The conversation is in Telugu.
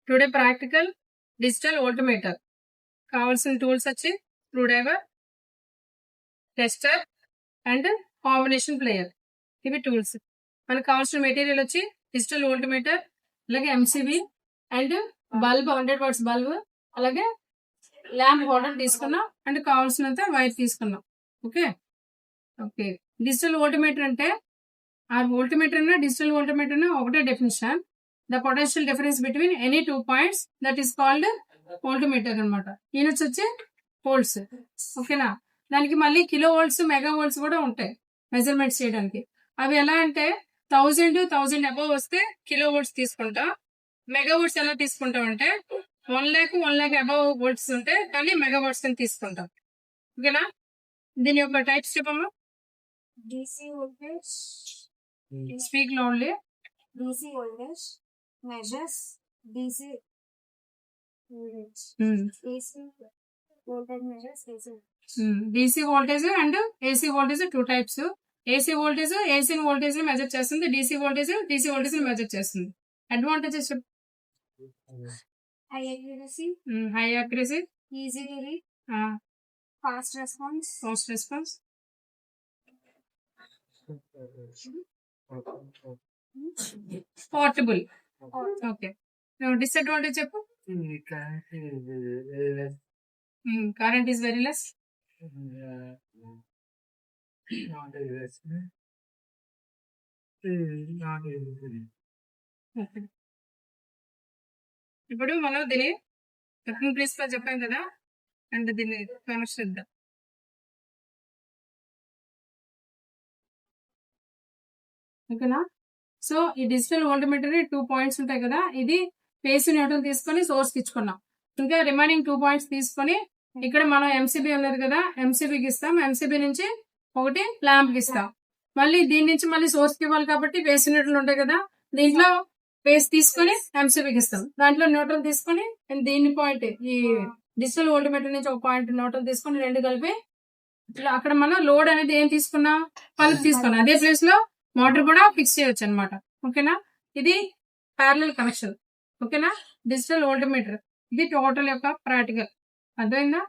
Today practical digital voltmeter. కావాల్సిన టూల్స్ వచ్చి screw driver, tester and combination plier. ఇవి టూల్స్. మనకు కావాల్సిన మెటీరియల్ వచ్చి డిజిటల్ వోల్టమీటర్, అలాగే MCB and bulb 100 watts bulb, అలాగే ల్యాంప్ హోల్డర్ తీసుకున్నాం అండ్ కావాల్సినంత వైర్ తీసుకున్నాం. ఓకే ఓకే డిజిటల్ వోల్టమీటర్ అంటే ఆ వోల్టమీటర్ అన్న డిజిటల్ వోల్టమీటర్ అన్న ఒకటే definition. The potential difference between any 2 points that is called voltmeter అనమాట. యూనిట్స్ వచ్చి వోల్ట్స్. ఓకేనా, దానికి మళ్ళీ కిలో వోల్ట్స్, మెగా వోల్ట్స్ కూడా ఉంటాయి మెజర్మెంట్స్ చేయడానికి. అవి ఎలా అంటే 1000 అబౌవ్ వస్తే కిలో వోల్ట్స్ తీసుకుంటాం. మెగా వోల్ట్స్ ఎలా తీసుకుంటాం అంటే 1,00,000 అబౌవ్ వోల్ట్స్ ఉంటే కానీ మెగా వోల్ట్స్ అని తీసుకుంటాం. ఓకేనా, దీని యొక్క టైప్స్ చెప్పమ్మా. DC voltage. Speak lonely. DC voltage measures DC voltage. AC voltage measures AC. DC voltage and AC voltage 2 types. AC voltage AC voltage ని మెజర్ చేస్తుంది, DC voltage DC voltage ని మెజర్ చేస్తుంది. Advantages High accuracy, high accuracy, easy to read, fast response, fast response, portable. Okay, disadvantage చెప్పు. Current is very less. ఇప్పుడు మనం దీని వర్కింగ్ ప్రిన్సిపల్ చెప్పాం కదా, అండ్ దీన్ని కనెక్ట్ చేద్దాం. ఓకేనా, సో ఈ డిజిటల్ వోల్టమీటర్ 2 పాయింట్స్ ఉంటాయి కదా, ఇది ఫేస్ న్యూట్రల్ తీసుకొని సోర్స్ ఇచ్చుకున్నాం. ఇంకా రిమైనింగ్ 2 పాయింట్స్ తీసుకొని ఇక్కడ మనం ఎంసీబీ ఉన్నది కదా, ఎంసీబీకి ఇస్తాం. ఎంసీబీ నుంచి ఒకటి ల్యాంప్ కి ఇస్తాం. మళ్ళీ దీని నుంచి మళ్ళీ సోర్స్ కి ఇవ్వాలి కాబట్టి ఫేస్ న్యూట్రల్ ఉంటాయి కదా, దీంట్లో ఫేస్ తీసుకొని ఎంసీబీకి ఇస్తాం. దాంట్లో న్యూట్రల్ తీసుకొని దీని పాయింట్ ఈ డిజిటల్ వోల్టమీటర్ నుంచి ఒక పాయింట్ న్యూట్రల్ తీసుకొని రెండు కలిపి అక్కడ మనం లోడ్ అనేది ఏం తీసుకున్నాం, పల్ప్ తీసుకున్నాం. అదే ప్లేస్ లో మోటార్ కూడా ఫిక్స్ చేయొచ్చు అనమాట. ఓకేనా, ఇది ప్యారలల్ కనెక్షన్. ఓకేనా, డిజిటల్ వోల్టమీటర్ ఇది టోటల్ యొక్క ప్రాక్టికల్. అర్థమైందా?